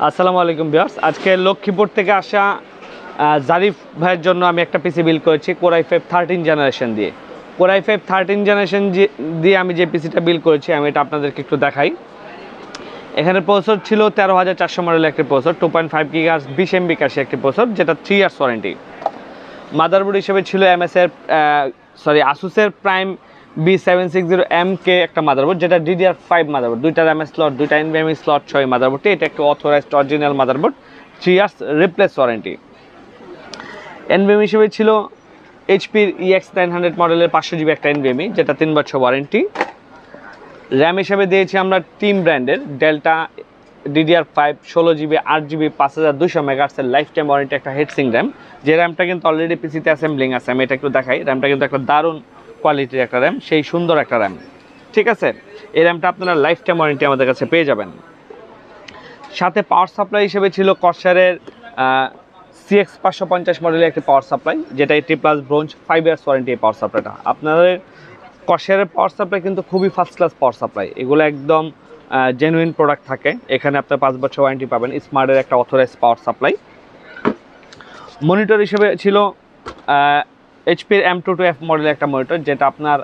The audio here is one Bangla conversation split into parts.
আসসালামু আলাইকুম ভিউয়ার্স। আজকে লক্ষ্মীপুর থেকে আসা জারিফ ভাইয়ের জন্য আমি একটা পিসি বিল্ড করেছি Core i5 13 জেনারেশন দিয়ে। Core i5 13 জেনারেশন দিয়ে আমি যে পিসিটা বিল্ড করেছি আমি এটা আপনাদেরকে একটু দেখাই। এখানে প্রসেসর ছিল 13400 মডেলের একটি প্রসেসর, 2.5 GHz 20 MB ক্যাশে একটি প্রসেসর, যেটা 3 ইয়ার্স ওয়ারেন্টি। মাদারবোর্ড হিসেবে ছিল আসুসের প্রাইম B760MK একটা মাদারবোর্ড, যেটা DDR5 মাদারবোর্ড, দুইটা RAM স্লট, দুইটা NVMe স্লট সহ মাদারবোর্ডটি। এটা একটা authorised original motherboard, 3 years replace warranty. NVMe হিসেবে ছিল HP EX900 মডেলের 500GB একটা NVMe, যেটা 3 বছর ওয়ারেন্টি। র্যাম হিসেবে দিয়েছি আমরা টিম ব্র্যান্ডের delta DDR5 16GB 8GB 5200 MHz life time warranty একটা হেডসিং র্যাম, যে র্যামটা কিন্তু অলরেডি পিসিতে অ্যাসেম্বলিং আছে। আমি এটা একটু দেখাই। র্যামটা কিন্তু একটা দারুণ কোয়ালিটির একটা র্যাম, সেই সুন্দর একটা র্যাম, ঠিক আছে। এই র্যামটা আপনারা লাইফ টাইম ওয়ারেন্টি আমাদের কাছে পেয়ে যাবেন। সাথে পাওয়ার সাপ্লাই হিসেবে ছিল কর্সারের CX 550 মডেলের একটি পাওয়ার সাপ্লাই, যেটা 80+ ব্রোঞ্জ 5 ইয়ার্স ওয়ারেন্টি। এই পাওয়ার সাপ্লাইটা আপনাদের কর্সারের পাওয়ার সাপ্লাই কিন্তু খুবই ফার্স্ট ক্লাস পাওয়ার সাপ্লাই, এগুলো একদম জেনুইন প্রোডাক্ট থাকে। এখানে আপনার 5 বছর ওয়ারেন্টি পাবেন। স্মার্টের একটা অথরাইজ পাওয়ার সাপ্লাই। মনিটর হিসেবে ছিল HPর M22F মডেলের একটা মনিটর, যেটা আপনার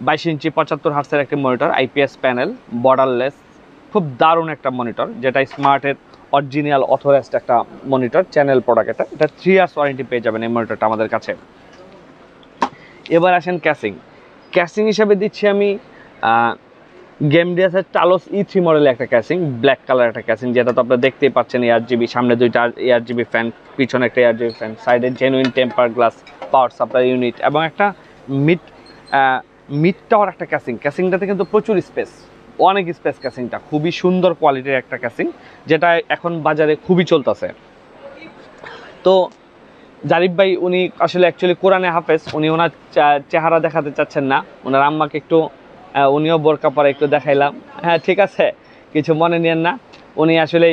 22 ইঞ্চি 75 হার্টসের একটি মনিটর, IPS প্যানেল, বর্ডারলেস, খুব দারুণ একটা মনিটর, যেটা স্মার্টের অরিজিনাল অথরাইজড একটা মনিটর, চ্যানেল প্রোডাক্ট। এটা 3 ইয়ার্স ওয়ারেন্টি পেয়ে যাবেন এই মনিটরটা আমাদের কাছে। এবার আসেন ক্যাসিং হিসাবে দিচ্ছি আমি গেমডিয়াসের টালোস E3 মডেলের একটা ক্যাসিং, ব্ল্যাক কালার একটা ক্যাসিং, যেটা তো আপনারা দেখতেই পাচ্ছেন। ARGB, সামনে দুইটা ARGB ফ্যান, পিছনে একটা ARGB ফ্যান, সাইডে genuine temper glass, power supply unit এবং একটা মিড টাওয়ার একটা ক্যাসিংটাতে কিন্তু প্রচুর স্পেস, অনেক স্পেস ক্যাসিংটা, খুবই সুন্দর কোয়ালিটির একটা ক্যাসিং, যেটা এখন বাজারে খুবই চলতেছে। তো জারিফ ভাই উনি আসলে অ্যাকচুয়ালি কোরআনে হাফেজ, উনি ওনার চেহারা দেখাতে চাচ্ছেন না। ওনার আম্মাকে একটু উনিও বোরকা পরে একটু দেখাইলাম, হ্যাঁ ঠিক আছে, কিছু মনে নিয়েন না। উনি আসলে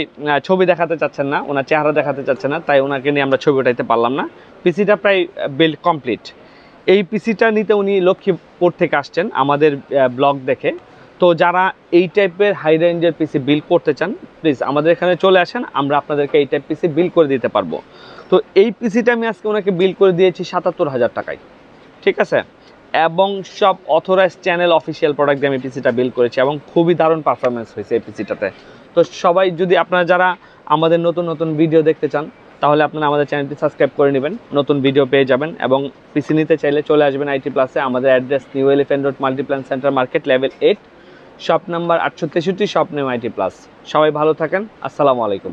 ছবি দেখাতে চাচ্ছেন না, ওনার চেহারা দেখাতে চাচ্ছেন না, তাই ওনাকে নিয়ে আমরা ছবি উঠাইতে পারলাম না। পিসিটা প্রায় বিল্ড কমপ্লিট। এই পিসিটা নিতে উনি লক্ষ্মীপুর থেকে আসছেন আমাদের ব্লগ দেখে। তো যারা এই টাইপের হাই রেঞ্জের পিসি বিল্ড করতে চান, প্লিজ আমাদের এখানে চলে আসেন, আমরা আপনাদেরকে এই টাইপ পিসি বিল্ড করে দিতে পারবো। তো এই পিসিটা আমি আজকে ওনাকে বিল্ড করে দিয়েছি 77,000 টাকায়, ঠিক আছে। এবং সব অথরাইজ চ্যানেল অফিসিয়াল প্রোডাক্ট দিয়ে আমি পিসিটা বিল্ড করেছি এবং খুবই দারুণ পারফরমেন্স হয়েছে এই পিসিটাতে। তো সবাই যদি আপনারা যারা আমাদের নতুন নতুন ভিডিও দেখতে চান, তাহলে আপনারা আমাদের চ্যানেলটি সাবস্ক্রাইব করে নেবেন, নতুন ভিডিও পেয়ে যাবেন। এবং পিসি নিতে চাইলে চলে আসবেন IT প্লাসে। আমাদের address new elephant road Multiplan centre market, level 8, shop number 863, shop name IT plus. সবাই ভালো থাকেন। আসসালামু আলাইকুম।